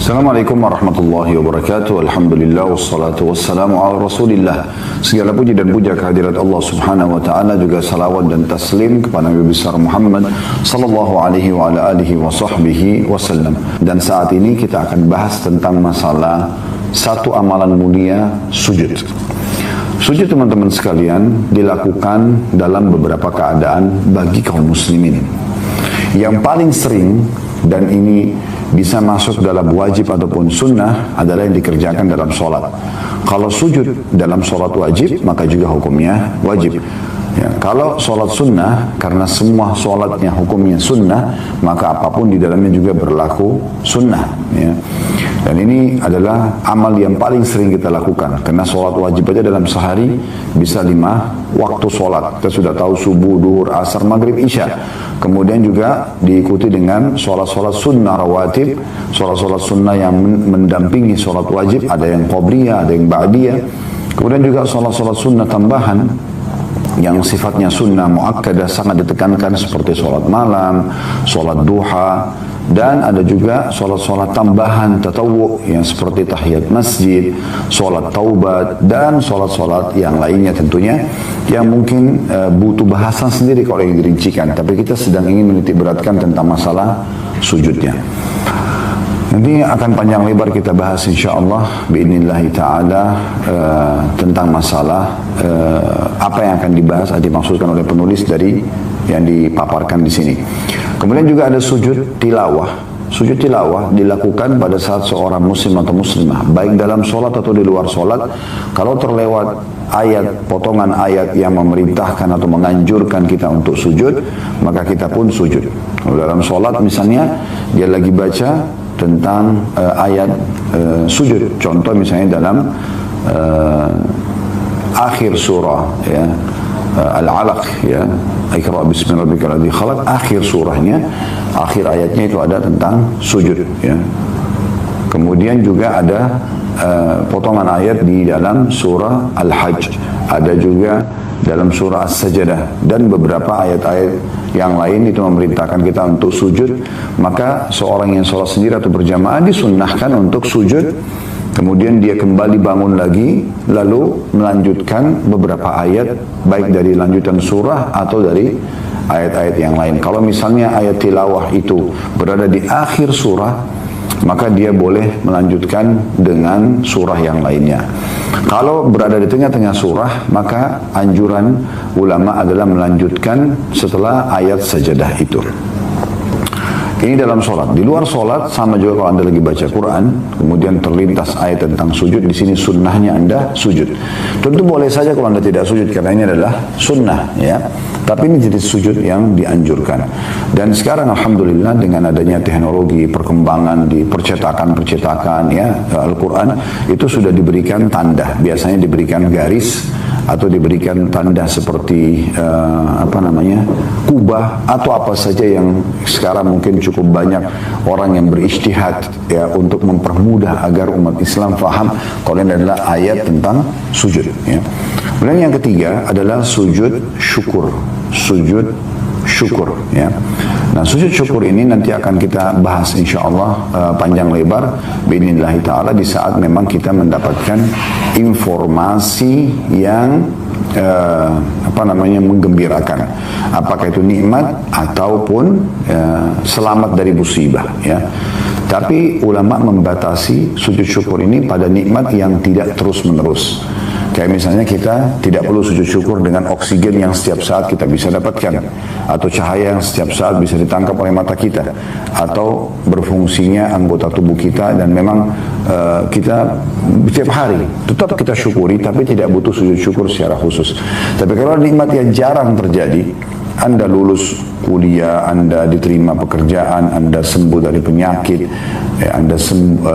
Assalamualaikum warahmatullahi wabarakatuh. Alhamdulillah wassalatu wassalamu ala Rasulillah. Segala puji dan puja kehadirat Allah Subhanahu wa taala, juga salawat dan taslim kepada Nabi besar Muhammad sallallahu alaihi wa ala alihi wa sahbihi wasallam. Dan saat ini kita akan bahas tentang masalah satu amalan mulia, sujud. Sujud, teman-teman sekalian, dilakukan dalam beberapa keadaan bagi kaum muslimin. Yang paling sering, dan ini bisa masuk dalam wajib ataupun sunnah, adalah yang dikerjakan dalam sholat. Kalau sujud dalam sholat wajib, maka juga hukumnya wajib. Ya, kalau sholat sunnah, karena semua sholatnya hukumnya sunnah, maka apapun di dalamnya juga berlaku sunnah. Ya. Dan ini adalah amal yang paling sering kita lakukan, karena sholat wajib aja dalam sehari bisa 5 waktu sholat. Kita sudah tahu subuh, duhur, asar, maghrib, isya. Kemudian juga diikuti dengan sholat-sholat sunnah rawatib, sholat-sholat sunnah yang mendampingi sholat wajib, ada yang qobliyah, ada yang ba'diyah. Kemudian juga sholat-sholat sunnah tambahan yang sifatnya sunnah muakkadah, sangat ditekankan, seperti sholat malam, sholat duha, dan ada juga sholat-sholat tambahan tatawwu yang seperti tahiyat masjid, sholat taubat, dan sholat-sholat yang lainnya tentunya yang mungkin butuh bahasan sendiri kalau yang dirincikan, tapi kita sedang ingin menitik beratkan tentang masalah sujudnya. Nanti akan panjang lebar kita bahas insyaallah biidznillah ta'ala tentang masalah apa yang akan dibahas, dimaksudkan oleh penulis dari yang dipaparkan di sini. Kemudian juga ada sujud tilawah. Sujud tilawah dilakukan pada saat seorang muslim atau muslimah, baik dalam sholat atau di luar sholat. Kalau terlewat ayat, potongan ayat yang memerintahkan atau menganjurkan kita untuk sujud, maka kita pun sujud. Kalau dalam sholat misalnya, dia lagi baca tentang ayat sujud. Contoh misalnya dalam akhir surah, ya, Al-Alaq, ya, Iqra bismi rabbikal ladzi khalaq, akhir surahnya, akhir ayatnya itu ada tentang sujud, ya. Kemudian juga ada potongan ayat di dalam surah Al-Hajj, ada juga dalam surah As-Sajdah, dan beberapa ayat-ayat yang lain itu memerintahkan kita untuk sujud. Maka seorang yang sholat sendiri atau berjamaah disunnahkan untuk sujud, kemudian dia kembali bangun lagi, lalu melanjutkan beberapa ayat, baik dari lanjutan surah atau dari ayat-ayat yang lain. Kalau misalnya ayat tilawah itu berada di akhir surah, maka dia boleh melanjutkan dengan surah yang lainnya. Kalau berada di tengah-tengah surah, maka anjuran ulama adalah melanjutkan setelah ayat sajadah itu. Ini dalam sholat. Di luar sholat sama juga, kalau Anda lagi baca Quran, kemudian terlintas ayat tentang sujud, di sini sunnahnya Anda sujud. Tentu boleh saja kalau Anda tidak sujud, karena ini adalah sunnah, ya. Tapi ini jenis sujud yang dianjurkan. Dan sekarang alhamdulillah dengan adanya teknologi, perkembangan di percetakan ya, Al-Quran itu sudah diberikan tanda. Biasanya diberikan garis atau diberikan tanda seperti kubah atau apa saja yang sekarang mungkin cukup banyak orang yang berijtihad, ya, untuk mempermudah agar umat Islam faham kalau ini adalah ayat tentang sujud, ya. Kemudian yang ketiga adalah sujud syukur. Sujud syukur, ya. Nah, sujud syukur ini nanti akan kita bahas insyaallah panjang lebar biidznillah taala di saat memang kita mendapatkan informasi yang menggembirakan, apakah itu nikmat ataupun selamat dari musibah, ya. Tapi ulama membatasi sujud syukur ini pada nikmat yang tidak terus menerus. Kayak misalnya kita tidak perlu sujud syukur dengan oksigen yang setiap saat kita bisa dapatkan, atau cahaya yang setiap saat bisa ditangkap oleh mata kita, atau berfungsinya anggota tubuh kita dan memang kita setiap hari tetap kita syukuri, tapi tidak butuh sujud syukur secara khusus. Tapi kalau nikmat yang jarang terjadi, Anda lulus kuliah, Anda diterima pekerjaan, Anda sembuh dari penyakit, Anda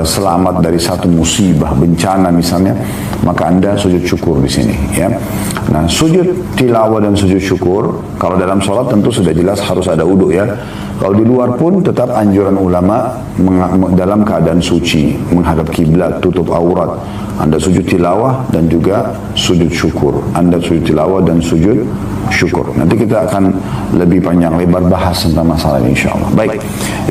selamat dari satu musibah, bencana misalnya, maka Anda sujud syukur di sini, ya. Nah, sujud tilawah dan sujud syukur, kalau dalam sholat tentu sudah jelas harus ada wudu, ya. Kalau di luar pun tetap anjuran ulama dalam keadaan suci, menghadap kiblat, tutup aurat. Anda sujud tilawah dan juga sujud syukur. Anda sujud tilawah dan sujud syukur. Nanti kita akan lebih panjang lebar bahas tentang masalah ini insyaAllah. Baik,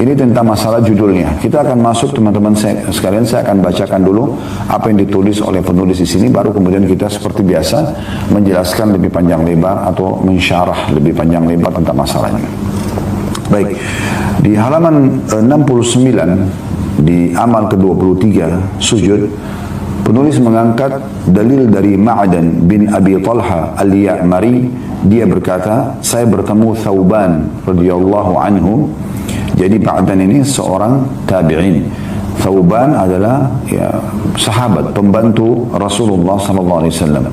ini tentang masalah judulnya. Kita akan masuk teman-teman sekalian, saya akan bacakan dulu apa yang ditulis oleh penulis di sini, baru kemudian kita seperti biasa menjelaskan lebih panjang lebar atau mensyarah lebih panjang lebar tentang masalahnya. Baik, di halaman 69 di amal ke-23 sujud, penulis mengangkat dalil dari Ma'dan bin Abi Talha al-Ya'mari. Dia berkata, saya bertemu Thauban radhiyallahu anhu. Jadi Ma'dan ini seorang tabi'in. Thauban adalah sahabat, pembantu Rasulullah sallallahu alaihi wasallam.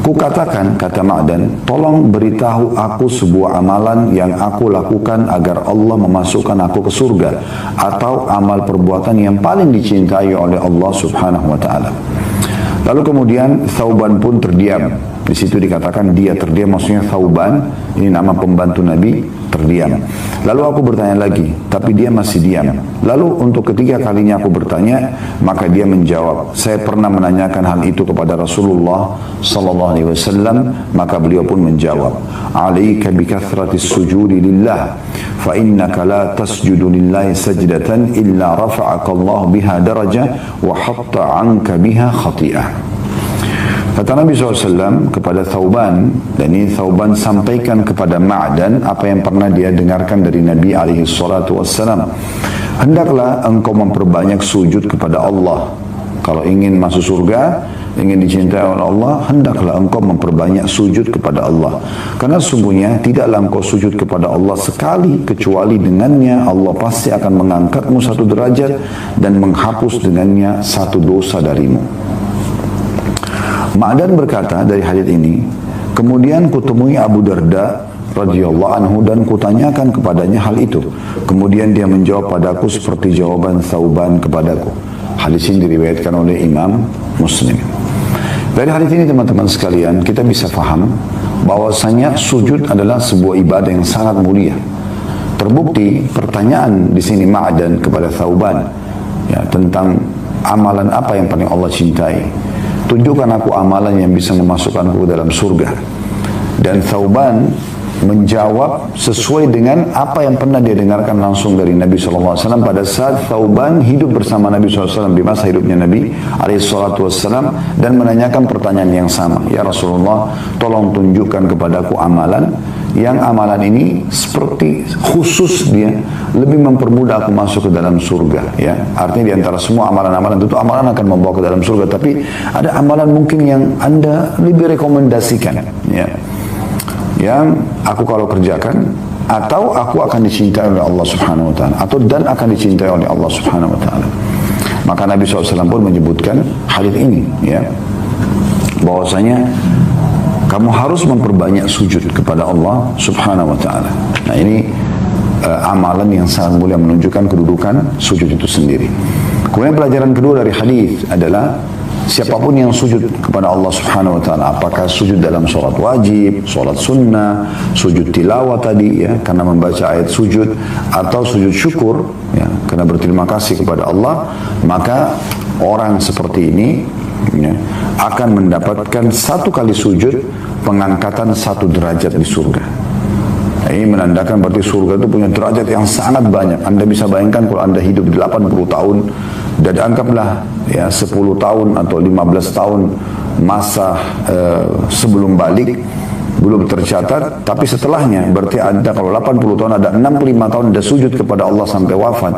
Kukatakan, kata Ma'dan, tolong beritahu aku sebuah amalan yang aku lakukan agar Allah memasukkan aku ke surga, atau amal perbuatan yang paling dicintai oleh Allah subhanahu wa ta'ala. Lalu kemudian Thauban pun terdiam. Di situ dikatakan dia terdiam, maksudnya Thauban, ini nama pembantu Nabi, terdiam. Lalu aku bertanya lagi, tapi dia masih diam. Lalu untuk ketiga kalinya aku bertanya, maka dia menjawab, saya pernah menanyakan hal itu kepada Rasulullah sallallahu alaihi wasallam, maka beliau pun menjawab, alaika bikathratis sujudi lillah, fa innaka la tasjudu lillahi sajdatan illa rafa'aka Allah biha darajah wa hatta anka biha khati'ah. Kata Nabi SAW kepada Thauban, dan ini Thauban sampaikan kepada Ma'dan apa yang pernah dia dengarkan dari Nabi SAW. Hendaklah engkau memperbanyak sujud kepada Allah. Kalau ingin masuk surga, ingin dicintai oleh Allah, hendaklah engkau memperbanyak sujud kepada Allah. Karena sungguhnya tidaklah engkau sujud kepada Allah sekali, kecuali dengannya Allah pasti akan mengangkatmu satu derajat dan menghapus dengannya satu dosa darimu. Ma'dan berkata dari hadis ini, kemudian kutemui Abu Darda radhiyallahu anhu dan kutanyakan kepadanya hal itu. Kemudian dia menjawab padaku seperti jawaban Thauban kepadaku. Hadis ini diriwayatkan oleh Imam Muslim. Dari hadis ini teman-teman sekalian, kita bisa faham bahwasanya sujud adalah sebuah ibadah yang sangat mulia. Terbukti pertanyaan di sini Ma'dan kepada Thauban, ya, tentang amalan apa yang paling Allah cintai. Tunjukkan aku amalan yang bisa memasukkanku ke dalam surga. Dan Thauban menjawab sesuai dengan apa yang pernah dia dengarkan langsung dari Nabi SAW pada saat Thauban hidup bersama Nabi SAW di masa hidupnya Nabi SAW, dan menanyakan pertanyaan yang sama. Ya Rasulullah, tolong tunjukkan kepadaku amalan yang amalan ini seperti khusus dia lebih mempermudah aku masuk ke dalam surga, ya. Artinya di antara semua amalan-amalan itu amalan akan membawa ke dalam surga, tapi ada amalan mungkin yang Anda lebih rekomendasikan, ya, yang aku kalau kerjakan atau aku akan dicintai oleh Allah Subhanahu wa taala, atau dan akan dicintai oleh Allah Subhanahu wa taala. Maka Nabi SAW pun menyebutkan hadis ini, ya, bahwasanya kamu harus memperbanyak sujud kepada Allah Subhanahu wa ta'ala. Nah, ini amalan yang sangat mulia, menunjukkan kedudukan sujud itu sendiri. Kemudian pelajaran kedua dari hadis adalah siapapun yang sujud kepada Allah Subhanahu wa ta'ala, apakah sujud dalam sholat wajib, sholat sunnah, sujud tilawah tadi, ya, karena membaca ayat sujud, atau sujud syukur, ya, karena berterima kasih kepada Allah, maka orang seperti ini, ya, akan mendapatkan satu kali sujud pengangkatan satu derajat di surga. Nah, ini menandakan berarti surga itu punya derajat yang sangat banyak. Anda bisa bayangkan kalau Anda hidup 80 tahun dan anggaplah, ya, 10 tahun atau 15 tahun masa sebelum balik belum tercatat, tapi setelahnya berarti Anda kalau 80 tahun ada 65 tahun Anda sujud kepada Allah sampai wafat.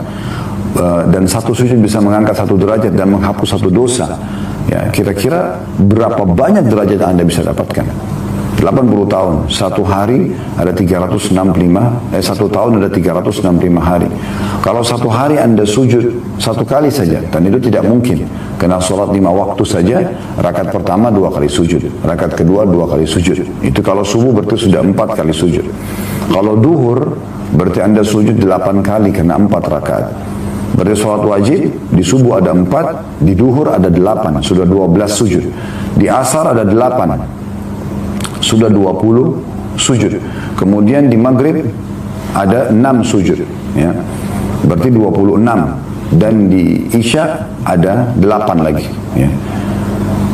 Dan satu sujud bisa mengangkat satu derajat dan menghapus satu dosa. Ya, kira-kira berapa banyak derajat Anda bisa dapatkan? 80 tahun, satu hari ada 365, satu tahun ada 365 hari. Kalau satu hari Anda sujud satu kali saja, dan itu tidak mungkin, karena sholat 5 waktu saja, rakaat pertama 2 kali sujud, rakaat kedua 2 kali sujud. Itu kalau subuh berarti sudah 4 kali sujud. Kalau duhur berarti Anda sujud 8 kali karena 4 rakaat. Berarti sholat wajib di subuh ada 4, di duhur ada 8, sudah 12 sujud. Di asar ada 8, sudah 20 sujud. Kemudian di maghrib ada 6 sujud, ya. Berarti 26. Dan di Isya ada 8 lagi, ya.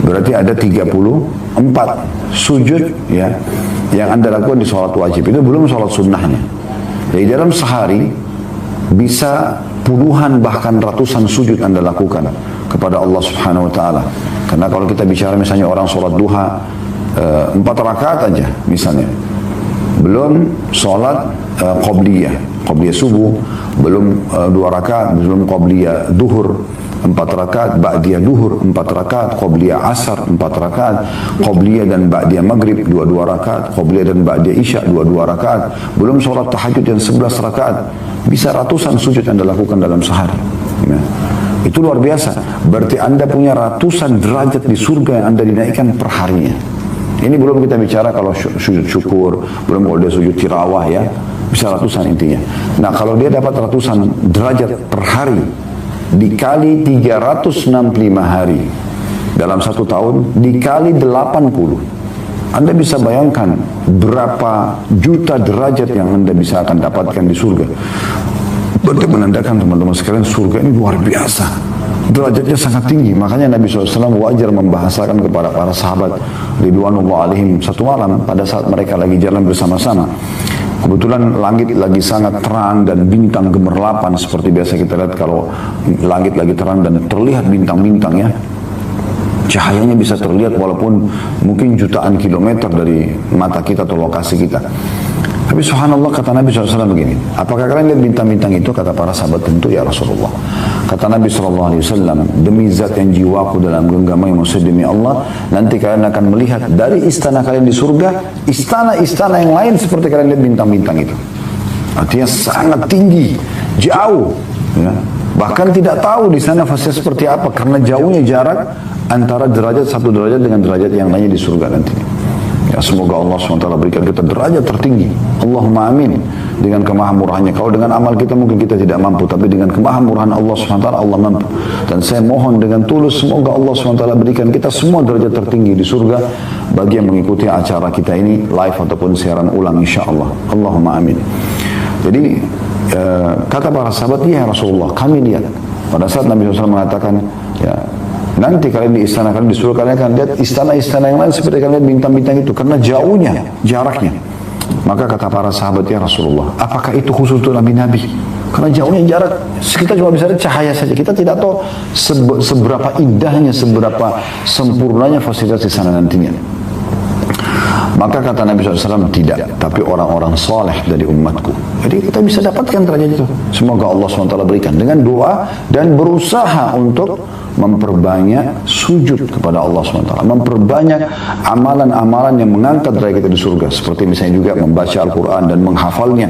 Berarti ada 34 sujud, ya, yang Anda lakukan di sholat wajib. Itu belum sholat sunnahnya. Jadi dalam sehari bisa puluhan bahkan ratusan sujud Anda lakukan kepada Allah Subhanahu wa taala. Karena kalau kita bicara misalnya orang sholat duha 4 rakaat aja misalnya. Belum sholat qobliyah subuh, belum 2 rakaat, belum qobliyah duhur 4 rakaat, ba'diyah duhur 4 rakaat, qobliyah asar 4 rakaat, qobliyah dan ba'diyah maghrib 2 rakaat, qobliyah dan ba'diyah isya 2 rakaat, belum sholat tahajud yang 11 rakaat. Bisa ratusan sujud Anda lakukan dalam sehari, ya. Itu luar biasa. Berarti Anda punya ratusan derajat di surga yang Anda dinaikkan per harinya. Ini belum kita bicara kalau sujud syukur, belum kalau dia sujud tirawah, ya. Bisa ratusan intinya. Nah, kalau dia dapat ratusan derajat per hari dikali 365 hari dalam 1 tahun dikali 80, Anda bisa bayangkan berapa juta derajat yang Anda bisa akan dapatkan di surga. Berarti menandakan teman-teman sekalian, surga ini luar biasa, derajatnya sangat tinggi. Makanya Nabi SAW wajar membahasakan kepada para sahabat ridwanullah alaihim satu malam pada saat mereka lagi jalan bersama-sama. Kebetulan langit lagi sangat terang dan bintang gemerlapan seperti biasa kita lihat kalau langit lagi terang dan terlihat bintang-bintang, ya. Cahayanya bisa terlihat walaupun mungkin jutaan kilometer dari mata kita atau lokasi kita. Tapi subhanallah, kata Nabi SAW begini, apakah kalian lihat bintang-bintang itu? Kata para sahabat, tentu ya Rasulullah. Kata Nabi SAW, demi zat yang jiwaku dalam genggaman yang maksud demi Allah, nanti kalian akan melihat dari istana kalian di surga, istana-istana yang lain seperti kalian lihat bintang-bintang itu. Artinya sangat tinggi, jauh, ya. Bahkan tidak tahu di sana fasilitas seperti apa karena jauhnya jarak antara derajat satu derajat dengan derajat yang lainnya di surga nanti. Ya, semoga Allah SWT berikan kita derajat tertinggi. Allahumma amin. Dengan kemahamurahannya. Kalau dengan amal kita mungkin kita tidak mampu, tapi dengan kemahamurahan Allah SWT Allah mampu. Dan saya mohon dengan tulus semoga Allah SWT berikan kita semua derajat tertinggi di surga bagi yang mengikuti acara kita ini live ataupun siaran ulang insyaAllah. Allahumma amin. Jadi kata para sahabat, ya Rasulullah, kami lihat pada saat Nabi SAW mengatakan, ya, nanti kalian di istana kalian di surga kalian akan lihat istana-istana yang lain seperti kalian lihat bintang-bintang itu karena jauhnya jaraknya. Maka kata para sahabat, ya Rasulullah, apakah itu khusus untuk Nabi-Nabi? Karena jauhnya jarak, kita cuma bisa lihat cahaya saja. Kita tidak tahu seberapa indahnya, seberapa sempurnanya fasilitas di sana nantinya. Maka kata Nabi SAW, tidak, tapi orang-orang soleh dari umatku. Jadi kita bisa dapatkan derajat itu. Semoga Allah SWT berikan dengan doa dan berusaha untuk memperbanyak sujud kepada Allah SWT, memperbanyak amalan-amalan yang mengangkat derajat kita di surga, seperti misalnya juga membaca Al-Quran dan menghafalnya,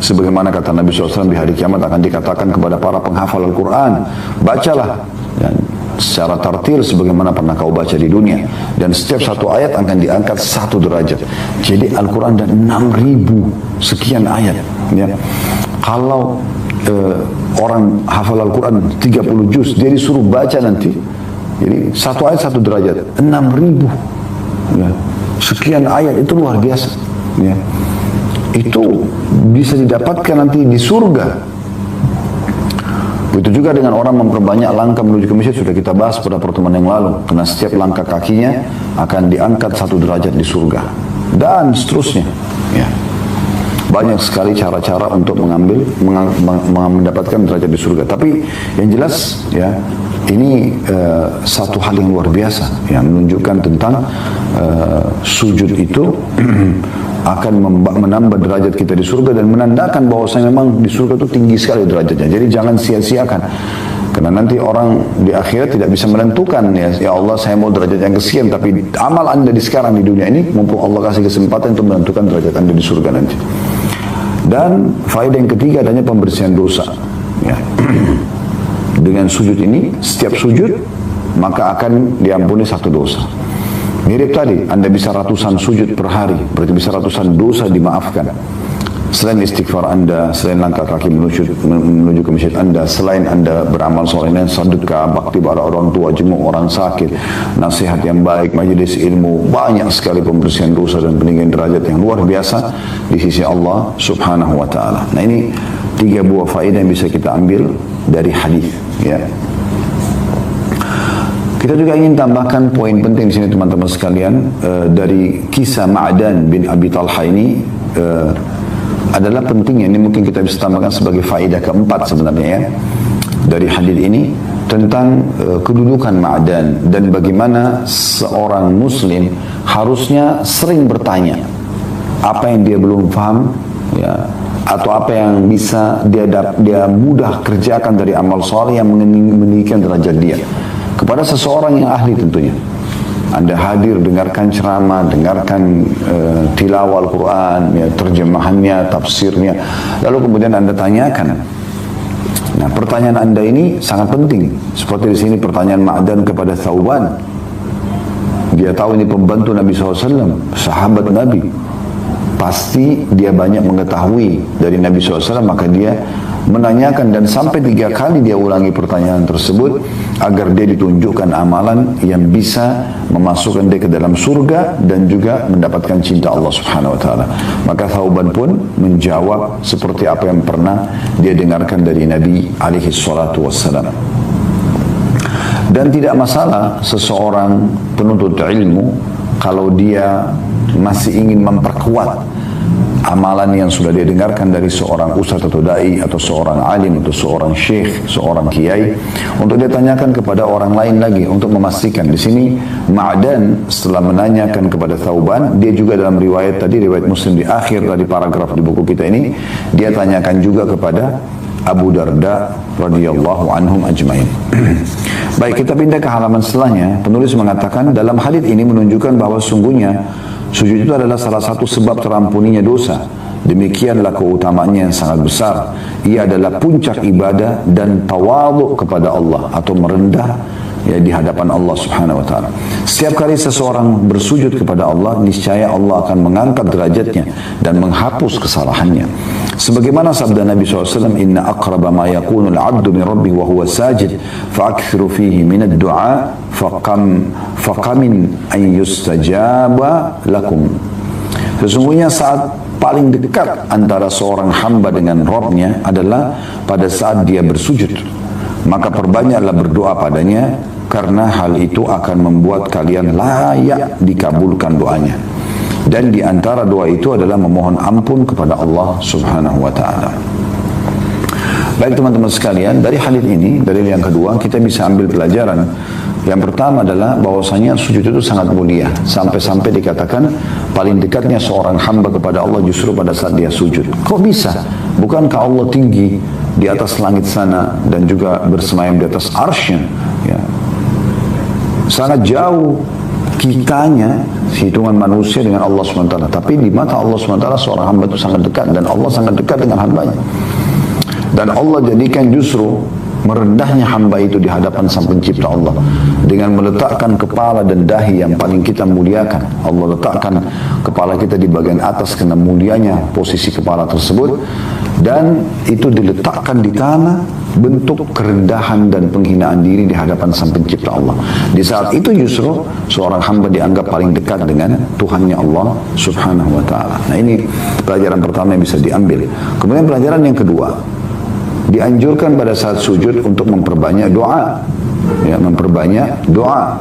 sebagaimana kata Nabi SAW di hari kiamat akan dikatakan kepada para penghafal Al-Quran, bacalah dan secara tartil sebagaimana pernah kau baca di dunia, dan setiap satu ayat akan diangkat 1 derajat. Jadi Al-Quran ada 6.000 sekian ayat, ya. Kalau orang hafal Al-Quran 30 juz, dia disuruh baca nanti, jadi 1 ayat 1 derajat, 6.000, ya. Sekian ayat, itu luar biasa, ya. Itu bisa didapatkan nanti di surga. Begitu juga dengan orang memperbanyak langkah menuju ke masjid, sudah kita bahas pada pertemuan yang lalu, karena setiap langkah kakinya akan diangkat 1 derajat di surga, dan seterusnya, ya. Banyak sekali cara-cara untuk mendapatkan derajat di surga. Tapi yang jelas, ya, ini satu hal yang luar biasa yang menunjukkan tentang sujud itu akan menambah derajat kita di surga dan menandakan bahwasanya memang di surga itu tinggi sekali derajatnya. Jadi jangan sia-siakan. Karena nanti orang di akhirat tidak bisa menentukan, ya Allah saya mau derajat yang kesekian, tapi amal Anda di sekarang di dunia ini, mumpung Allah kasih kesempatan untuk menentukan derajat Anda di surga nanti. Dan faedah yang ketiga adanya pembersihan dosa, ya. Dengan sujud ini, setiap sujud maka akan diampuni 1 dosa. Mirip tadi, Anda bisa ratusan sujud per hari, berarti bisa ratusan dosa dimaafkan. selain istighfar Anda, selain langkah kaki menuju ke masjid Anda, selain Anda beramal soleh dan sedekah, bakti pada orang tua, jenguk orang sakit, nasihat yang baik, majelis ilmu, banyak sekali pembersihan dosa dan peninggian derajat yang luar biasa di sisi Allah Subhanahu wa taala. Nah, ini 3 buah faedah yang bisa kita ambil dari hadis, ya. Kita juga ingin tambahkan poin penting di sini teman-teman sekalian, dari kisah Ma'dan bin Abi Talha ini adalah pentingnya, ini mungkin kita bisa tambahkan sebagai faedah keempat sebenarnya, ya, dari hadis ini tentang kedudukan Ma'dan dan bagaimana seorang muslim harusnya sering bertanya apa yang dia belum paham, ya, atau apa yang bisa dia mudah kerjakan dari amal saleh yang meninggikan derajat dia, kepada seseorang yang ahli tentunya. Anda hadir, dengarkan ceramah, dengarkan tilawah Al-Quran, ya, terjemahannya, tafsirnya, lalu kemudian Anda tanyakan. Nah, pertanyaan Anda ini sangat penting. Seperti di sini pertanyaan Ma'dan kepada Thauban. Dia tahu ini pembantu Nabi SAW, sahabat Nabi. Pasti dia banyak mengetahui dari Nabi SAW, maka dia menanyakan, dan sampai 3 kali dia ulangi pertanyaan tersebut agar dia ditunjukkan amalan yang bisa memasukkan dia ke dalam surga dan juga mendapatkan cinta Allah Subhanahu wa taala. Maka Thauban pun menjawab seperti apa yang pernah dia dengarkan dari Nabi alaihi salatu wassalam. Dan tidak masalah seseorang penuntut ilmu kalau dia masih ingin memperkuat amalan yang sudah dia dengarkan dari seorang ustaz atau dai atau seorang alim atau seorang syekh, seorang kiai, untuk dia tanyakan kepada orang lain lagi untuk memastikan. Di sini Ma'dan setelah menanyakan kepada Thauban, dia juga dalam riwayat tadi, riwayat Muslim di akhir tadi paragraf di buku kita ini, dia tanyakan juga kepada Abu Darda radhiyallahu anhum ajmain. Baik, kita pindah ke halaman setelahnya. Penulis mengatakan dalam hadis ini menunjukkan bahwa sungguhnya sujud itu adalah salah satu sebab terampuninya dosa. Demikianlah keutamaannya yang sangat besar. Ia adalah puncak ibadah dan tawadhu kepada Allah, atau merendah, ya, di hadapan Allah Subhanahu wa taala. Setiap kali seseorang bersujud kepada Allah, niscaya Allah akan mengangkat derajatnya dan menghapus kesalahannya. Sebagaimana sabda Nabi SAW, "Inna aqraba ma yakunu al-'abdu min rabbih wa huwa sajid, fa'akthiru fihi min ad-du'a faqamin an yustajaba lakum." Sesungguhnya saat paling dekat antara seorang hamba dengan Rabb-nya adalah pada saat dia bersujud. Maka perbanyaklah berdoa padanya, karena hal itu akan membuat kalian layak dikabulkan doanya. Dan di antara doa itu adalah memohon ampun kepada Allah Subhanahu wa taala. Baik teman-teman sekalian, dari hadis ini, dari yang kedua, kita bisa ambil pelajaran. Yang pertama adalah bahwasanya sujud itu sangat mulia, sampai-sampai dikatakan paling dekatnya seorang hamba kepada Allah justru pada saat dia sujud. Kok bisa? Bukankah Allah tinggi di atas langit sana dan juga bersemayam di atas arsy-Nya, ya. Sangat jauh kitanya, hitungan manusia dengan Allah SWT. Tapi di mata Allah SWT seorang hamba itu sangat dekat, dan Allah sangat dekat dengan hambanya. Dan Allah jadikan justru merendahnya hamba itu di hadapan Sang Pencipta Allah dengan meletakkan kepala dan dahi yang paling kita muliakan. Allah letakkan kepala kita di bagian atas karena mulianya posisi kepala tersebut, dan itu diletakkan di tanah, bentuk kerendahan dan penghinaan diri di hadapan Sang Pencipta Allah. Di saat itu justru seorang hamba dianggap paling dekat dengan Tuhannya Allah Subhanahu wa taala. Nah, ini pelajaran pertama yang bisa diambil. Kemudian pelajaran yang kedua, dianjurkan pada saat sujud untuk memperbanyak doa, ya, memperbanyak doa.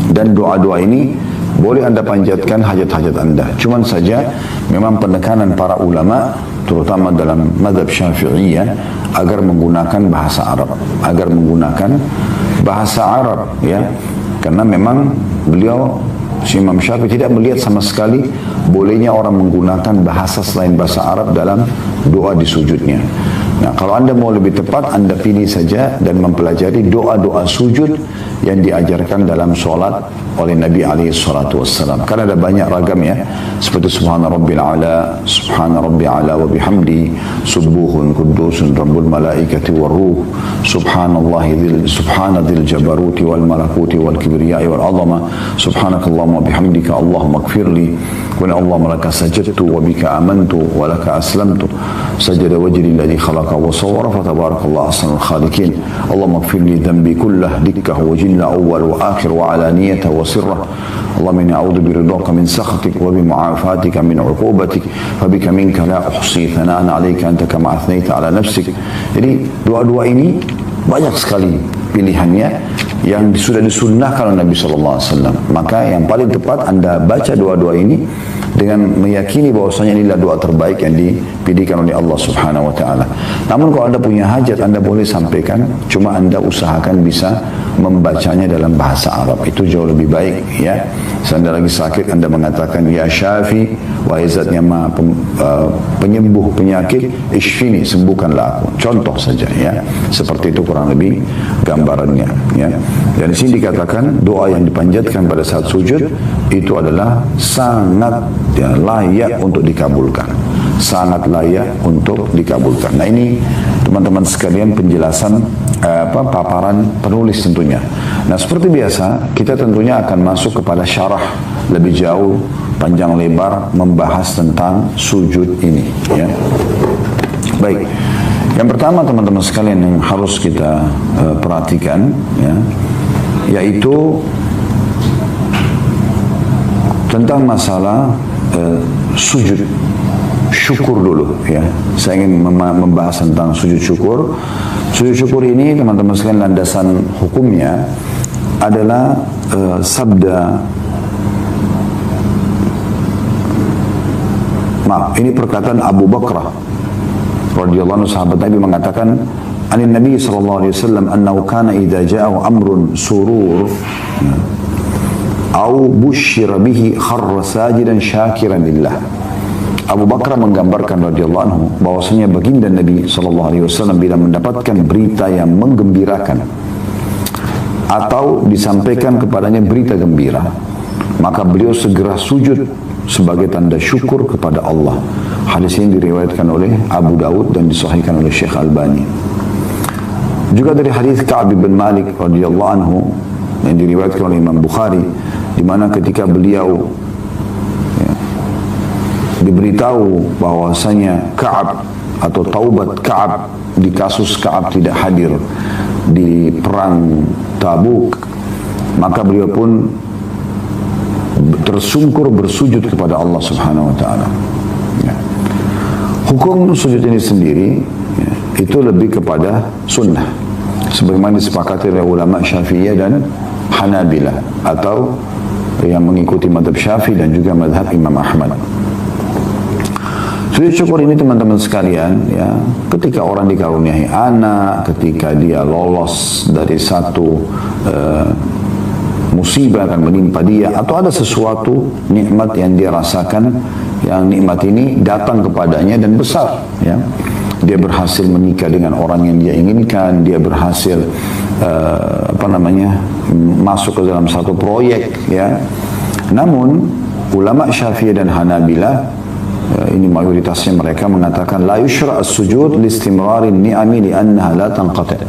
Dan doa-doa ini boleh Anda panjatkan hajat-hajat Anda. Cuman saja memang penekanan para ulama, terutama dalam mazhab Syafi'iyah, agar menggunakan bahasa Arab, agar menggunakan bahasa Arab, ya, karena memang beliau, si Imam Syafi'i, tidak melihat sama sekali bolehnya orang menggunakan bahasa selain bahasa Arab dalam doa di sujudnya. Nah, kalau Anda mau lebih tepat, Anda pilih saja dan mempelajari doa-doa sujud yang diajarkan dalam sholat oleh Nabi SAW. Karena ada banyak ragam ya, seperti Subhana Rabbil Ala, Subhana Rabbil Ala wa bihamdi, Subuhun Kudusun Rabbul Malaikati wa Ruh, Subhana Dhil Jabaruti wal Malakuti wal Kibriyai wal Azama, Subhanakallahumma bihamdika Allahumma gfirli, wa Allahumma laka sajadtu wa bika amantu wa laka aslamtu, sajada wajri alladhi khalaqa wa sawwara fa tabarakallahu ahsanul khaliqin, Allahumma gfirli dhanbi kullah dikkahu wa jilla awwal wa akhir wa alaniyata wa sirrah, Allahumma inni a'udhu biridhaka min sakhatik wa bimu'afatika min uqubatik, fa bika minka la uhsi thana'an 'alaika anta kama athnaita 'ala nafsik. Jadi doa-doa ini banyak sekali pilihannya yang sudah disunnahkan oleh Nabi SAW. Maka yang paling tepat Anda baca doa-doa ini dengan meyakini bahwasanya inilah doa terbaik yang dipilihkan oleh Allah Subhanahu wa taala. Namun kalau Anda punya hajat, Anda boleh sampaikan, cuma Anda usahakan bisa membacanya dalam bahasa Arab. Itu jauh lebih baik ya. Anda lagi sakit, Anda mengatakan ya Syafi, wahai zat yang maha penyembuh penyakit, ishfini, sembuhkanlah aku. Contoh saja ya. Seperti itu kurang lebih gambarannya ya. Dan di sini dikatakan doa yang dipanjatkan pada saat sujud itu adalah sangat ya, layak untuk dikabulkan. Sangat layak untuk dikabulkan. Nah ini teman-teman sekalian penjelasan paparan penulis tentunya. Nah seperti biasa kita tentunya akan masuk kepada syarah lebih jauh panjang lebar membahas tentang sujud ini ya. Baik, yang pertama teman-teman sekalian yang harus kita perhatikan ya, yaitu tentang masalah sujud syukur dulu ya. Saya ingin membahas tentang sujud syukur. Sujud syukur ini teman-teman sekalian landasan hukumnya adalah ini perkataan Abu Bakrah radhiyallahu anhu, sahabat Nabi mengatakan anin Nabi sallallahu alaihi wasallam annahu kana idza ja'ahu amrun surur au bushira bihi kharra sajidan syakiran lillah. Abu Bakar menggambarkan radhiyallahu anhu bahwasanya baginda Nabi sallallahu alaihi wasallam bila mendapatkan berita yang menggembirakan atau disampaikan kepadanya berita gembira, maka beliau segera sujud sebagai tanda syukur kepada Allah. Hadis ini diriwayatkan oleh Abu Dawud dan disahihkan oleh Syekh Albani. Juga dari hadis Ka'ab bin Malik radhiyallahu anhu yang diriwayatkan oleh Imam Bukhari, di mana ketika beliau diberitahu bahwasanya Ka'ab atau taubat Ka'ab di kasus Ka'ab tidak hadir di perang Tabuk, maka beliau pun tersungkur bersujud kepada Allah Subhanahu wa taala. Ya. Hukum sujud ini sendiri ya, itu lebih kepada sunnah sebagaimana disepakati oleh ulama Syafi'iyah dan Hanabilah atau yang mengikuti mazhab Syafi'i dan juga mazhab Imam Ahmad. Sujud syukur ini teman-teman sekalian ya, ketika orang dikaruniai anak, ketika dia lolos dari satu musibah akan menimpa dia, atau ada sesuatu nikmat yang dia rasakan, yang nikmat ini datang kepadanya dan besar ya. Dia berhasil menikah dengan orang yang dia inginkan, dia berhasil masuk ke dalam satu proyek ya. Namun ulama Syafi'i dan Hanabilah ini mayoritasnya mereka mengatakan la yushra' as-sujud li istimrarin ni'ami li'annaha la tanqati'.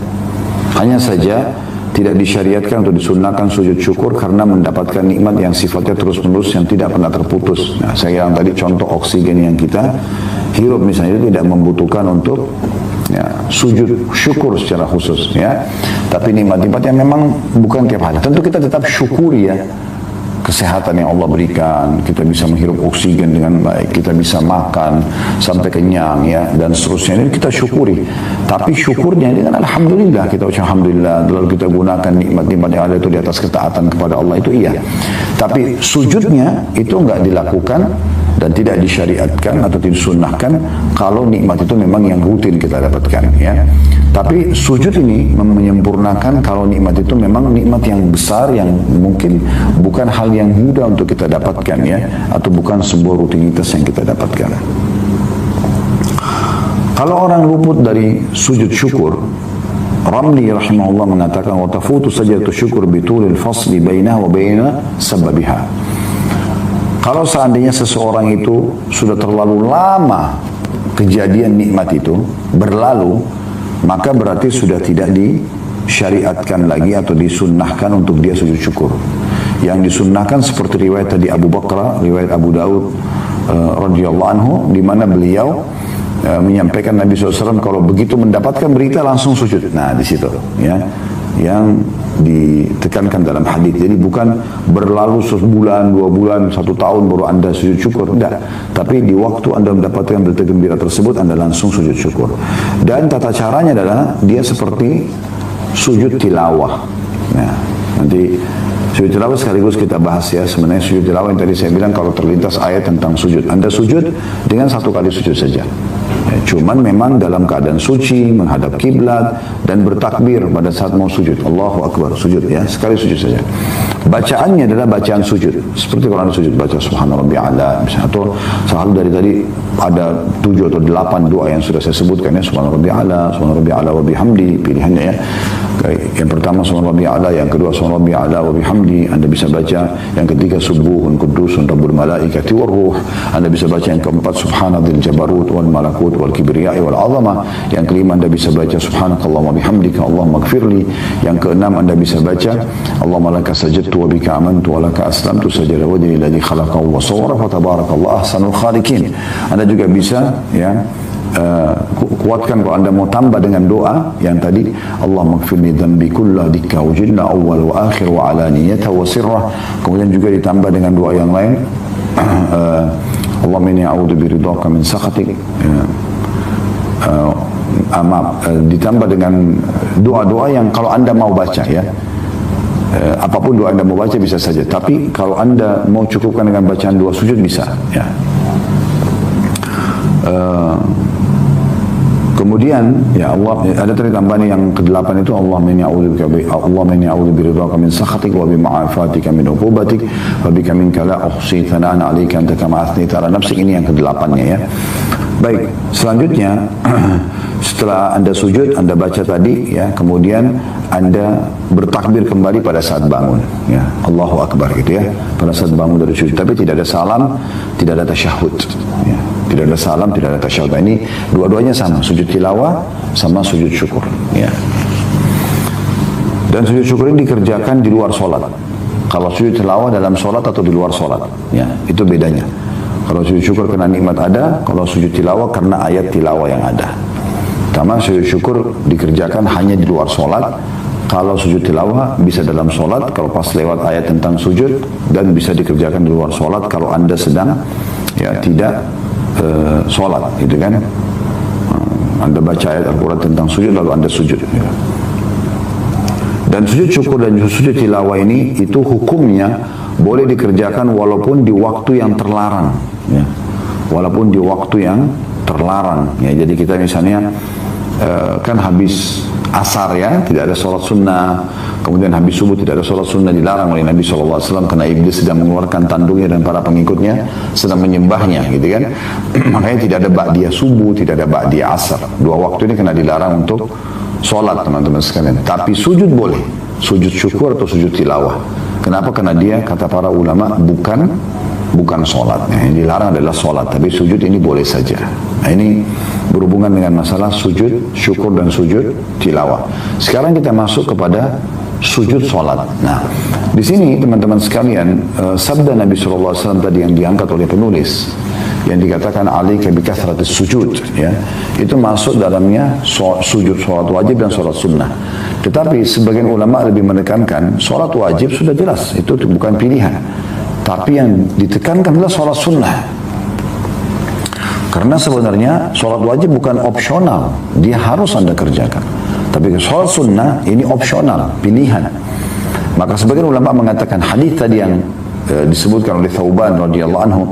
Hanya saja tidak disyariatkan untuk disunnahkan sujud syukur karena mendapatkan nikmat yang sifatnya terus-menerus yang tidak pernah terputus. Nah, saya yang tadi contoh oksigen yang kita hirup misalnya itu tidak membutuhkan untuk ya, sujud syukur secara khusus ya. Tapi nikmat-nikmat yang memang bukan tiap hari. Tentu kita tetap syukuri ya. Kesehatan yang Allah berikan, kita bisa menghirup oksigen dengan baik, kita bisa makan sampai kenyang ya, dan seterusnya, ini kita syukuri. Tapi syukurnya dengan alhamdulillah, kita ucap alhamdulillah, lalu kita gunakan nikmat-nikmat yang ada itu di atas ketaatan kepada Allah, itu iya. Tapi sujudnya itu enggak dilakukan dan tidak disyariatkan atau disunnahkan kalau nikmat itu memang yang rutin kita dapatkan ya. Tapi sujud ini menyempurnakan kalau nikmat itu memang nikmat yang besar yang mungkin bukan hal yang mudah untuk kita dapatkan ya, atau bukan sebuah rutinitas yang kita dapatkan. Kalau orang luput dari sujud syukur Ramli rahimahullah mengatakan wa tafutu sajdatu syukur bitulil fasli bainaha wa baina sababiha. Kalau seandainya seseorang itu sudah terlalu lama kejadian nikmat itu berlalu, maka berarti sudah tidak disyariatkan lagi atau disunnahkan untuk dia sujud syukur. Yang disunnahkan seperti riwayat tadi Abu Bakar, riwayat Abu Daud radhiyallahu anhu, di mana beliau menyampaikan Nabi SAW kalau begitu mendapatkan berita langsung sujud. Nah di situ ya yang ditekankan dalam hadis. Jadi bukan berlalu sebulan, 2 bulan, 1 tahun baru anda sujud syukur, tidak. Tapi di waktu anda mendapatkan berita gembira tersebut, anda langsung sujud syukur. Dan tata caranya adalah dia seperti sujud tilawah. Nah, nanti sujud tilawah sekaligus kita bahas ya. Sebenarnya sujud tilawah yang tadi saya bilang kalau terlintas ayat tentang sujud, anda sujud dengan 1 kali sujud saja. Ya, cuman memang dalam keadaan suci, menghadap kiblat dan bertakbir pada saat mau sujud. Allahu Akbar, sujud ya, sekali sujud saja. Bacaannya adalah bacaan sujud. Seperti kalau anda sujud baca subhana rabbiyal a'la misalnya, atau selalu dari tadi ada 7 atau 8 doa yang sudah saya sebutkan ya, subhana rabbiyal a'la wa bihamdi, pilihannya ya. Yang pertama subhana rabbiyal a'la, yang kedua subhana rabbiyal a'la wa bihamdi, anda bisa baca. Yang ketiga subuhun qudusun rabbul malaikati war ruh, anda bisa baca. Yang keempat subhanadzil jabarut wal malakut wal kibriyai wal azamah. Yang kelima anda bisa baca subhanakallahumma bihamdika Allahumma ighfirli. Yang keenam anda bisa baca Allahumma laka sajadtu wa bika amantu wa laka aslamtu sajada wajhi alladhi khalaqahu wa sawwara fa tabarakallahu ahsanul khaliqin. Anda juga bisa ya kuatkan kalau anda mau tambah dengan doa yang tadi, Allahumma ighfirli dhanbi kullah dikka wujilla awwal wa akhir wa alaniyata wa sirrah. Kemudian juga ditambah dengan doa yang lain, Allahumma inni a'udzu biridhaka min sakhatik. Ditambah dengan doa-doa yang kalau anda mau baca ya. Apapun doa anda mau baca bisa saja. Tapi kalau anda mau cukupkan dengan bacaan doa sujud bisa ya. Kemudian ya Allah, ada tadi tambahan yang ke-8 itu Allahumma inni a'udzu biridhaka min sakhatik wa bi ma'afatika min uqubatik wa bika minka la uhsi thana'an 'alaika anta kama athnayta 'ala nafsik. Ini yang ke-8-nya ya. Baik, selanjutnya setelah anda sujud, anda baca tadi ya, kemudian anda bertakbir kembali pada saat bangun ya, Allahu Akbar gitu ya, pada saat bangun dari sujud. Tapi tidak ada salam, tidak ada tasyahud ya. Tidak ada salam, tidak ada tasyahud. Ini dua-duanya sama, sujud tilawah sama sujud syukur ya. Dan sujud syukur ini dikerjakan di luar sholat. Kalau sujud tilawah dalam sholat atau di luar sholat ya, itu bedanya. Kalau sujud syukur karena nikmat ada, kalau sujud tilawah karena ayat tilawah yang ada. Pertama, sujud syukur dikerjakan hanya di luar sholat. Kalau sujud tilawah bisa dalam sholat, kalau pas lewat ayat tentang sujud, dan bisa dikerjakan di luar sholat kalau anda sedang ya tidak sholat gitu kan. Anda baca ayat Al-Quran tentang sujud lalu anda sujud ya. Dan sujud syukur dan sujud tilawah ini itu hukumnya boleh dikerjakan walaupun di waktu yang terlarang ya. Walaupun di waktu yang terlarang ya. Jadi kita misalnya kan habis asar ya, tidak ada sholat sunnah, kemudian habis subuh tidak ada sholat sunnah, dilarang oleh Nabi SAW karena iblis sedang mengeluarkan tanduknya dan para pengikutnya sedang menyembahnya gitu kan. Makanya tidak ada ba'diyah subuh, tidak ada ba'diyah asar. Dua waktu ini kena dilarang untuk sholat teman-teman sekalian. Tapi sujud boleh, sujud syukur atau sujud tilawah. Kenapa? Karena dia kata para ulama bukan sholat. Yang dilarang adalah sholat, tapi sujud ini boleh saja. Nah ini berhubungan dengan masalah sujud syukur dan sujud tilawah. Sekarang kita masuk kepada sujud sholat. Nah, di sini teman-teman sekalian, sabda Nabi SAW tadi yang diangkat oleh penulis, yang dikatakan alaika bi kathratis sujud ya, itu masuk dalamnya sujud sholat wajib dan sholat sunnah. Tetapi sebagian ulama lebih menekankan sholat wajib sudah jelas, itu bukan pilihan. Tapi yang ditekankan adalah sholat sunnah. Karena sebenarnya sholat wajib bukan opsional, dia harus anda kerjakan. Tapi sholat sunnah ini opsional, pilihan. Maka sebagian ulama mengatakan hadis tadi yang disebutkan oleh Thauban radhiyallahu anhu,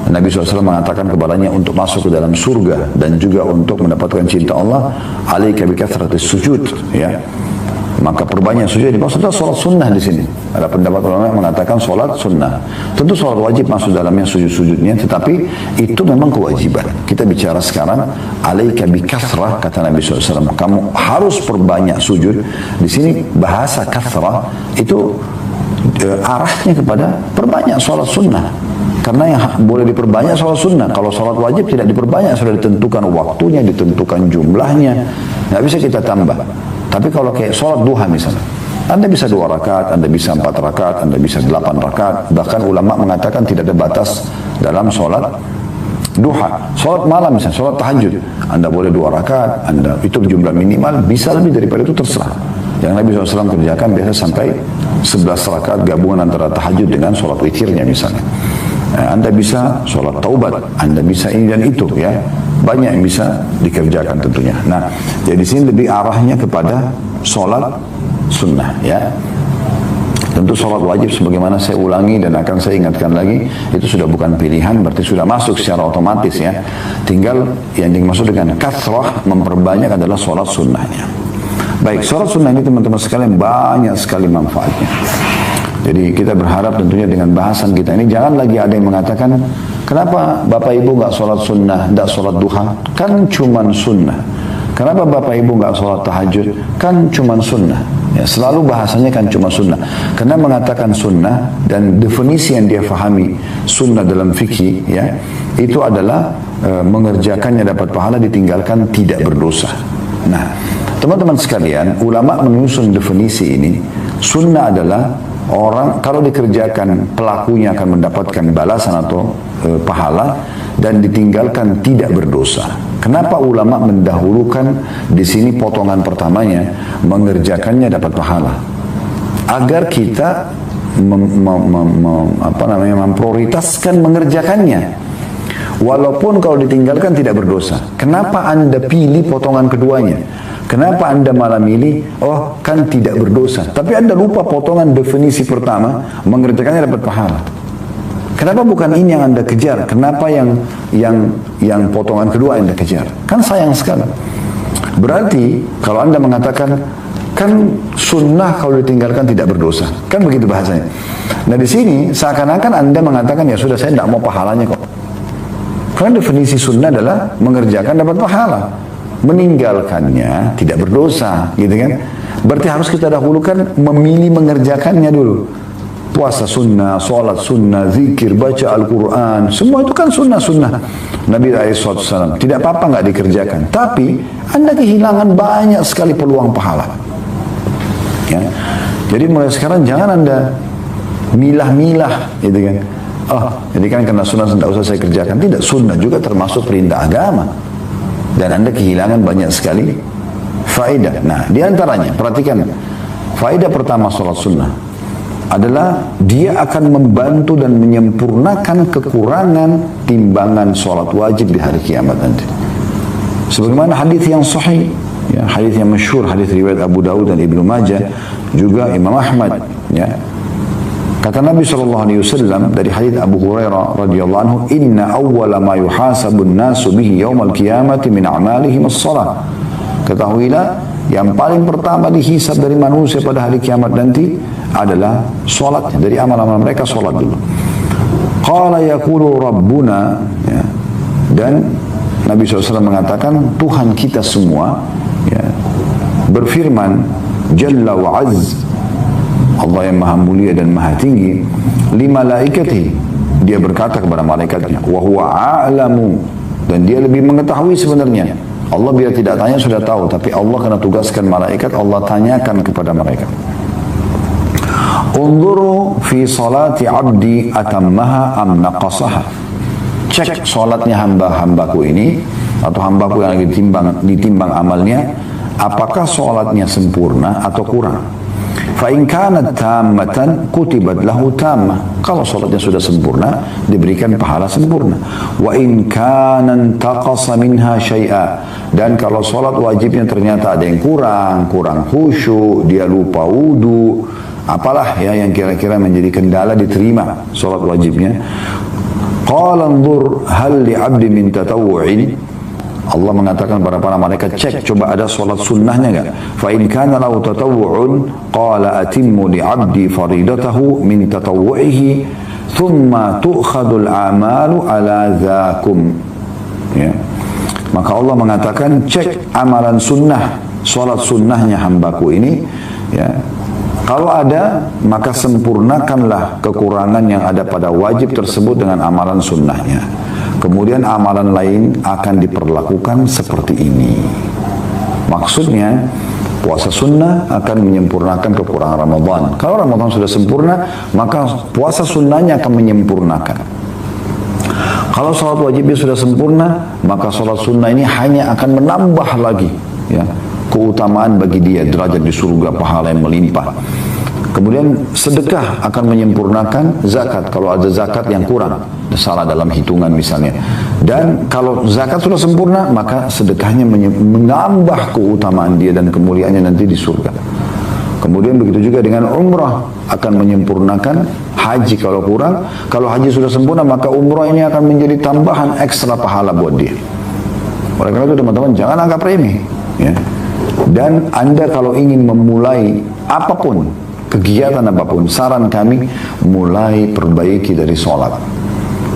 Nabi SAW mengatakan kepadanya untuk masuk ke dalam surga dan juga untuk mendapatkan cinta Allah, alaika bi kathratis sujud ya. Maka perbanyak sujud dimaksudnya sholat sunnah di sini. Ada pendapat ulama yang mengatakan sholat sunnah. Tentu sholat wajib masuk dalamnya sujud-sujudnya, tetapi itu memang kewajiban. Kita bicara sekarang, alaika bikasrah, kata Nabi SAW. Kamu harus perbanyak sujud. Di sini bahasa kasrah itu arahnya kepada perbanyak sholat sunnah. Karena yang boleh diperbanyak sholat sunnah. Kalau sholat wajib tidak diperbanyak, sudah ditentukan waktunya, ditentukan jumlahnya. Nggak bisa kita tambah. Tapi kalau kayak sholat duha misalnya, Anda bisa 2 rakaat, Anda bisa 4 rakaat, Anda bisa 8 rakaat. Bahkan ulama mengatakan tidak ada batas dalam sholat duha. Sholat malam misalnya, sholat tahajud, Anda boleh 2 rakaat, Anda itu jumlah minimal, bisa lebih daripada itu terserah. Yang Nabi SAW kerjakan biasa sampai 11 rakaat gabungan antara tahajud dengan sholat witirnya misalnya. Anda bisa sholat taubat, Anda bisa ini dan itu ya. Banyak yang bisa dikerjakan tentunya. Nah, jadi sini lebih arahnya kepada sholat sunnah ya. Tentu sholat wajib sebagaimana saya ulangi dan akan saya ingatkan lagi, itu sudah bukan pilihan, berarti sudah masuk secara otomatis ya. Tinggal yang dimaksud dengan kasrah, memperbanyak adalah sholat sunnahnya. Baik, sholat sunnah ini teman-teman sekalian banyak sekali manfaatnya. Jadi kita berharap tentunya dengan bahasan kita ini jangan lagi ada yang mengatakan, kenapa Bapak Ibu nggak sholat sunnah, nggak sholat duha? Kan cuman sunnah. Kenapa Bapak Ibu nggak sholat tahajud? Kan cuman sunnah. Ya, selalu bahasanya kan cuma sunnah. Karena mengatakan sunnah dan definisi yang dia fahami sunnah dalam fikih ya, itu adalah mengerjakannya dapat pahala, ditinggalkan tidak berdosa. Nah, teman-teman sekalian, ulama menyusun definisi ini. Sunnah adalah orang kalau dikerjakan pelakunya akan mendapatkan balasan atau pahala dan ditinggalkan tidak berdosa. Kenapa ulama mendahulukan di sini potongan pertamanya mengerjakannya dapat pahala? Agar kita memprioritaskan mengerjakannya. Walaupun kalau ditinggalkan tidak berdosa. Kenapa Anda pilih potongan keduanya? Kenapa Anda malah milih, oh kan tidak berdosa. Tapi Anda lupa potongan definisi pertama, mengerjakannya dapat pahala. Kenapa bukan ini yang Anda kejar? Kenapa yang potongan kedua Anda kejar? Kan sayang sekali. Berarti kalau Anda mengatakan, kan sunnah kalau ditinggalkan tidak berdosa. Kan begitu bahasanya. Nah di sini seakan-akan Anda mengatakan, ya sudah saya tidak mau pahalanya kok. Karena definisi sunnah adalah mengerjakan dapat pahala. Meninggalkannya tidak berdosa, gitu kan? Berarti harus kita dahulukan memilih mengerjakannya dulu. Puasa sunnah, sholat sunnah, zikir, baca Al-Quran, semua itu kan sunnah-sunnah Nabi SAW. Tidak apa-apa nggak dikerjakan, tapi Anda kehilangan banyak sekali peluang pahala. Ya. Jadi mulai sekarang jangan Anda milah-milah, gitu kan? Oh, jadi kan karena sunnah tidak usah saya kerjakan. Tidak, sunnah juga termasuk perintah agama. Dan Anda kehilangan banyak sekali faedah. Nah, diantaranya, perhatikan. Faedah pertama sholat sunnah adalah dia akan membantu dan menyempurnakan kekurangan timbangan sholat wajib di hari kiamat nanti. Sebagaimana hadis yang sahih, ya, hadis yang masyhur, hadis riwayat Abu Dawud dan Ibnu Majah, juga Imam Ahmad, ya. Kata Nabi SAW dari hadits Abu Hurairah radhiyallahu anhu, "Inna awwala ma yuhasabun nasu bihi yaumal qiyamati min a'malihim as-shalah." Ketahuilah, yang paling pertama dihisab dari manusia pada hari kiamat nanti adalah salat. Dari amal-amal mereka salat dulu. Qala yaqulu rabbuna, ya. Dan Nabi SAW mengatakan, Tuhan kita semua, ya, berfirman, Jalla wa azz, Allah yang maha mulia dan maha tinggi, li malaikatihi, dia berkata kepada malaikatnya, wa huwa a'lamu, dan dia lebih mengetahui sebenarnya. Allah bila tidak tanya sudah tahu, tapi Allah karena tugaskan malaikat, Allah tanyakan kepada mereka. Unzuru fi salati abdi atammaha am naqasaha. Cek salatnya hamba-hambaku ini, atau hambaku yang lagi ditimbang amalnya, apakah salatnya sempurna atau kurang. Fa in kanat tammatan kutibat lahu tammah. Kalau salatnya sudah sempurna, diberikan pahala sempurna. Wa in kana taqasa minha syai'a. Dan kalau salat wajibnya ternyata ada yang kurang khusyuk, dia lupa wudu, apalah ya yang kira-kira menjadi kendala diterima salat wajibnya. Qala anzur hal li 'abdi min tatawwu'in. Allah mengatakan kepada para malaikat, cek coba ada solat sunnahnya enggak? Fa in kana lahu tatawwu'un qala atimmu li 'abdi faridatahu min tatawwu'ihi thumma tu'khadul a'malu ala dzakum. Ya. Maka Allah mengatakan, cek amalan sunnah, solat sunnahnya hambaku ini, ya. Kalau ada, maka sempurnakanlah kekurangan yang ada pada wajib tersebut dengan amalan sunnahnya. Kemudian amalan lain akan diperlakukan seperti ini. Maksudnya, puasa sunnah akan menyempurnakan kekurangan Ramadan. Kalau Ramadan sudah sempurna, maka puasa sunnahnya akan menyempurnakan. Kalau sholat wajibnya sudah sempurna, maka sholat sunnah ini hanya akan menambah lagi, ya, keutamaan bagi dia, derajat di surga, pahala yang melimpah. Kemudian sedekah akan menyempurnakan zakat kalau ada zakat yang kurang, salah dalam hitungan misalnya. Dan kalau zakat sudah sempurna, maka sedekahnya menambah keutamaan dia dan kemuliaannya nanti di surga. Kemudian begitu juga dengan umrah akan menyempurnakan haji kalau kurang. Kalau haji sudah sempurna, maka umrah ini akan menjadi tambahan ekstra pahala buat dia. Oleh karena itu teman-teman, jangan anggap remeh, ya. Dan Anda kalau ingin memulai apapun, kegiatan apapun, saran kami mulai perbaiki dari sholat.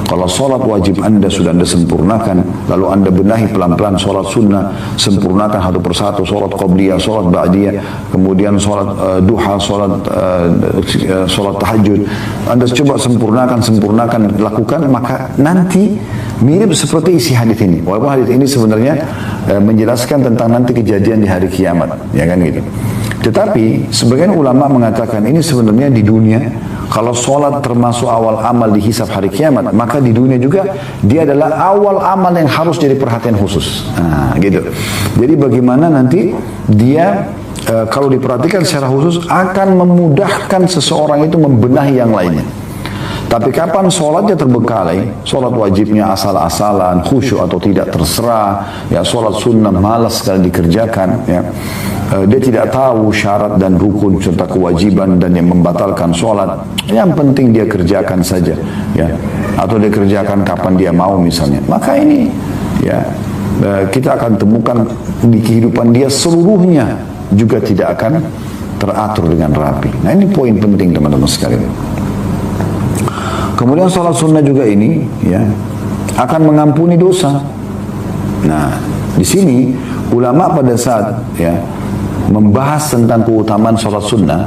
Kalau sholat wajib Anda sudah Anda sempurnakan, lalu Anda benahi pelan-pelan sholat sunnah, sempurnakan satu persatu, sholat qabliyah, sholat ba'diyah, kemudian sholat duha, sholat tahajud. Anda coba sempurnakan, lakukan, maka nanti mirip seperti isi hadis ini. Walaupun hadis ini sebenarnya menjelaskan tentang nanti kejadian di hari kiamat, ya kan gitu. Tetapi sebagian ulama mengatakan ini sebenarnya di dunia, kalau sholat termasuk awal amal dihisab hari kiamat, maka di dunia juga dia adalah awal amal yang harus jadi perhatian khusus. Nah, gitu. Jadi bagaimana nanti dia kalau diperhatikan secara khusus akan memudahkan seseorang itu membenahi yang lainnya. Tapi kapan sholatnya terbengkalai, sholat wajibnya asal-asalan, khusyuk atau tidak terserah, ya sholat sunnah malas sekali dikerjakan, ya. Dia tidak tahu syarat dan rukun serta kewajiban dan yang membatalkan sholat. Yang penting dia kerjakan saja, ya. Atau dia kerjakan kapan dia mau misalnya. Maka ini, ya, kita akan temukan di kehidupan dia seluruhnya juga tidak akan teratur dengan rapi. Nah ini poin penting teman-teman sekalian. Kemudian sholat sunnah juga ini, ya, akan mengampuni dosa. Nah, di sini ulama pada saat, ya, membahas tentang keutamaan sholat sunnah,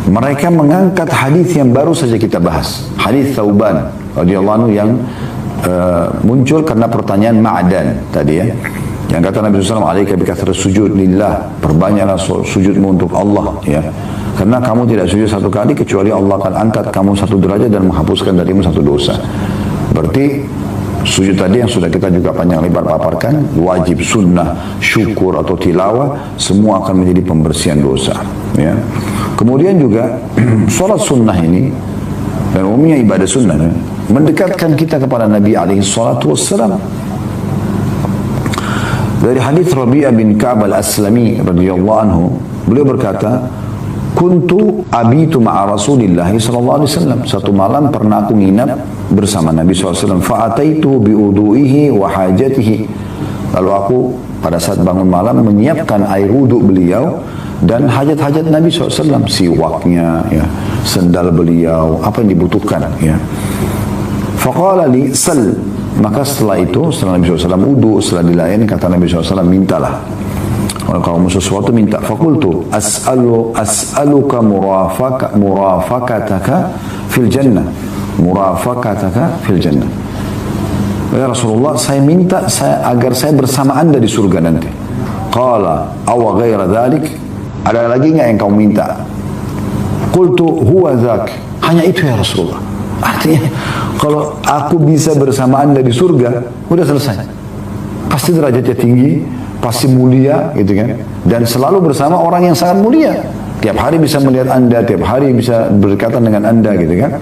mereka mengangkat hadis yang baru saja kita bahas, hadis Thauban radhiyallahu anhu yang muncul karena pertanyaan Ma'dan tadi, ya, yang kata Nabi SAW, "Alaika bikathrat sujud lillah," perbanyaklah sujudmu untuk Allah, ya. Karena kamu tidak sujud satu kali kecuali Allah akan angkat kamu satu derajat dan menghapuskan darimu satu dosa. Berarti sujud tadi yang sudah kita juga panjang lebar paparkan, wajib, sunnah, syukur atau tilawah, semua akan menjadi pembersihan dosa, ya. Kemudian juga sholat sunnah ini dan umumnya ibadah sunnah, ya, mendekatkan kita kepada Nabi alaihi salatu wassalam. Dari hadis Rabi'ah bin Ka'ab al-Aslami radhiyallahu anhu, beliau berkata, "Kuntu abitu ma'a Rasulillah sallallahu alaihi wasallam." Satu malam pernah aku nginap bersama Nabi SAW. Fa'ataitu bi'udu'ihi wa hajatihi. Lalu aku pada saat bangun malam menyiapkan air wudhu beliau dan hajat-hajat Nabi SAW, siwaknya, ya, sendal beliau, apa yang dibutuhkan, ya. Faqala li sal. Maka setelah itu, setelah Nabi SAW wudhu, setelah dilayani, kata Nabi SAW, mintalah. Kalau kamu sesuatu minta. Fakultu as'aluka murafakataka fil jannah. Murafakataka fil jannah. Ya Rasulullah, saya minta agar saya bersama Anda di surga nanti. Qala aw ghaira dzalik, ada lagi enggak yang kamu minta? Qultu huwa dzak. Hanya itu ya Rasulullah. Artinya kalau aku bisa bersama Anda di surga, udah selesai. Pasti derajatnya tinggi, pasti mulia, gitu kan, dan selalu bersama orang yang sangat mulia, tiap hari bisa melihat Anda, tiap hari bisa berdekatan dengan Anda, gitu kan.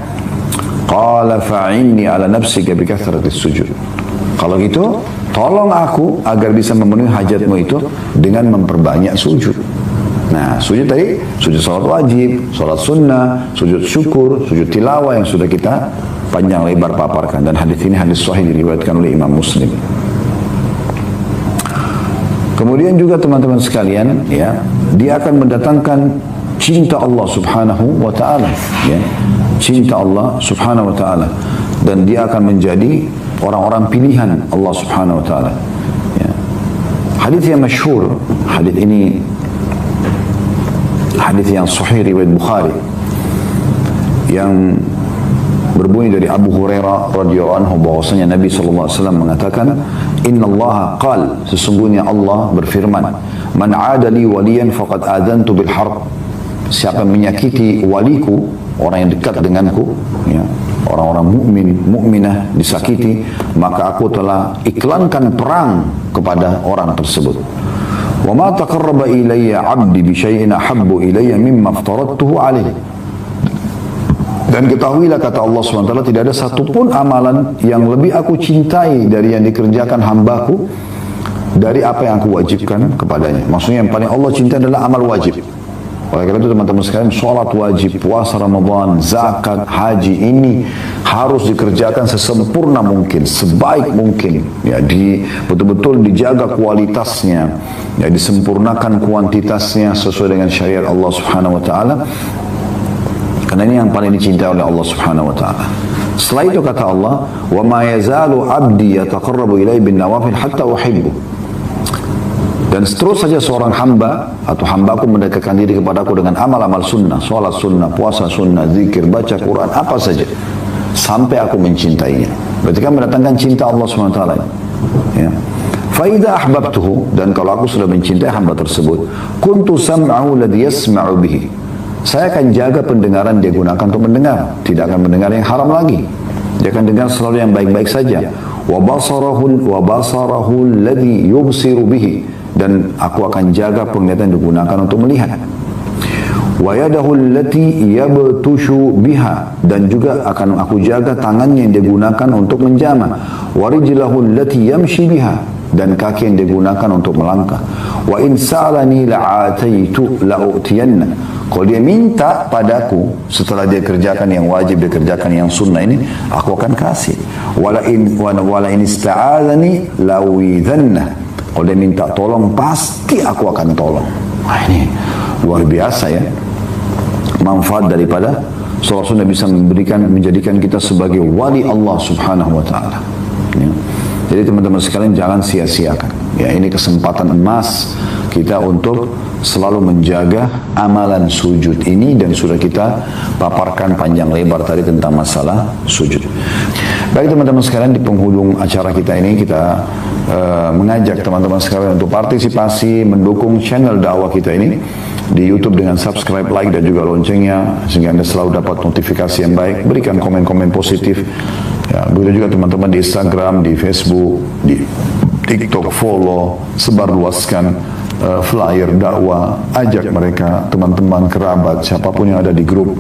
Qala fa'inni ala nafsika bikathratis sujud. Kalau gitu, tolong aku agar bisa memenuhi hajatmu itu dengan memperbanyak sujud. Nah, sujud tadi, sujud salat wajib, salat sunnah, sujud syukur, sujud tilawah yang sudah kita panjang lebar paparkan, dan hadis ini hadis sahih diriwayatkan oleh Imam Muslim. Kemudian juga teman-teman sekalian, ya, dia akan mendatangkan cinta Allah Subhanahu wa taala, ya. Cinta Allah Subhanahu wa taala, dan dia akan menjadi orang-orang pilihan Allah Subhanahu wa taala. Ya. Hadis yang masyhur, hadis ini hadis yang sahih riwayat Bukhari yang berbunyi dari Abu Hurairah radhiyallahu anhu bahwasanya Nabi sallallahu alaihi wasallam mengatakan, "Innallaha qala," sesungguhnya Allah berfirman, "Man 'ada li waliyan faqad adantu bil harb." Siapa menyakiti waliku, orang yang dekat denganku, ya, orang-orang mukmin, mukminah disakiti, maka aku telah iklankan perang kepada orang tersebut. "Wa ma taqarraba ilayya 'abdi bi syai'in ahabbu ilayya mimma aftaradtuhu 'alaihi." Dan ketahuilah, kata Allah SWT, tidak ada satupun amalan yang lebih aku cintai dari yang dikerjakan hambaku dari apa yang aku wajibkan kepadanya. Maksudnya yang paling Allah cintai adalah amal wajib. Oleh karena itu teman-teman sekalian, sholat wajib, puasa Ramadan, zakat, haji ini harus dikerjakan sesempurna mungkin, sebaik mungkin. Ya, betul-betul dijaga kualitasnya, ya, disempurnakan kuantitasnya sesuai dengan syariat Allah Subhanahu Wa Taala. Karena ini yang paling dicintai oleh Allah Subhanahu wa taala. Setelah itu kata Allah, "Wa ma yazalu 'abdi yataqarrabu ilayya bin nawafil hatta uhibbu." Dan terus saja seorang hamba atau hambaku mendekatkan diri kepadaku dengan amal-amal sunnah, salat sunnah, puasa sunnah, zikir, baca Quran, apa saja, sampai aku mencintainya. Berarti kan mendatangkan cinta Allah Subhanahu wa taala. Ya. Fa idza ahbabtuhu, dan kalau aku sudah mencintai hamba tersebut, kuntu sam'ahu alladhi yasma'u bihi. Saya akan jaga pendengaran dia gunakan untuk mendengar, tidak akan mendengar yang haram lagi. Dia akan dengar selalu yang baik-baik saja. Wa basarahu alladhi yubsiru bihi, dan aku akan jaga penglihatan digunakan untuk melihat. Wa yadahu allati yabtushu biha, dan juga akan aku jaga tangannya yang digunakan untuk menjamah. Wa rijlahu allati yamshi biha, dan kaki yang digunakan untuk melangkah. Wa in sa'alani la'ataitu la'utiyanna. Kalau dia minta padaku setelah dia kerjakan yang wajib, dia kerjakan yang sunnah ini, aku akan kasih. Wala in ista'adzani lawidhanna. Kalau dia minta tolong, pasti aku akan tolong. Nah, ini luar biasa, ya. Manfaat daripada sholat sunnah bisa menjadikan kita sebagai wali Allah Subhanahu wa taala. Ya. Jadi teman-teman sekalian, jangan sia-siakan. Ya, ini kesempatan emas kita untuk selalu menjaga amalan sujud ini, dan sudah kita paparkan panjang lebar tadi tentang masalah sujud. Baik teman-teman sekalian, di penghujung acara kita ini kita mengajak teman-teman sekalian untuk partisipasi mendukung channel dakwah kita ini di YouTube dengan subscribe, like, dan juga loncengnya, sehingga Anda selalu dapat notifikasi yang baik. Berikan komen-komen positif. Ya, begitu juga teman-teman di Instagram, di Facebook, di TikTok, follow, sebarluaskan flyer dakwah, ajak mereka, teman-teman, kerabat, siapapun yang ada di grup,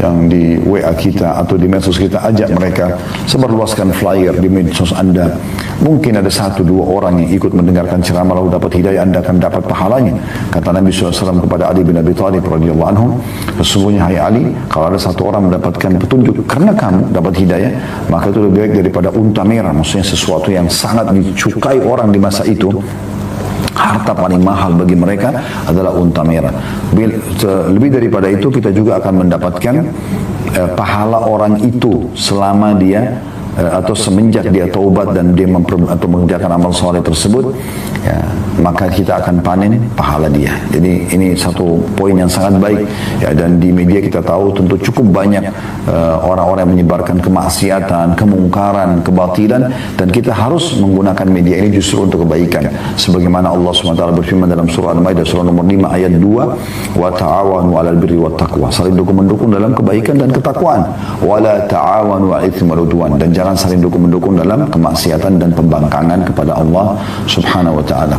yang di WA kita atau di medsos kita, ajak mereka, sebarluaskan flyer di medsos Anda. Mungkin ada 1-2 orang yang ikut mendengarkan ceramah lalu dapat hidayah, Anda akan dapat pahalanya. Kata Nabi SAW kepada Ali bin Abi Thalib radhiyallahu anhu, sesungguhnya hai Ali, kalau ada 1 orang mendapatkan petunjuk karena kamu dapat hidayah, maka itu lebih baik daripada unta merah. Maksudnya sesuatu yang sangat dicukai orang di masa itu. Harta paling mahal bagi mereka adalah unta merah. Lebih daripada itu, kita juga akan mendapatkan pahala orang itu selama dia atau semenjak dia taubat dan dia atau mengerjakan amal soleh tersebut, ya, maka kita akan panen pahala dia. Jadi ini satu poin yang sangat baik, ya, dan di media kita tahu tentu cukup banyak orang-orang yang menyebarkan kemaksiatan, kemungkaran, kebatilan, dan kita harus menggunakan media ini justru untuk kebaikan. Sebagaimana Allah SWT berfirman dalam surah Al-Maidah surah nomor 5 ayat 2, wa ta'awanu 'alal birri wat taqwa, saling mendukung dalam kebaikan dan ketakwaan, wa la ta'awanu 'alal itsmi wal 'udwan, dan jangan saling mendukung dalam kemaksiatan dan pembangkangan kepada Allah Subhanahu wa taala.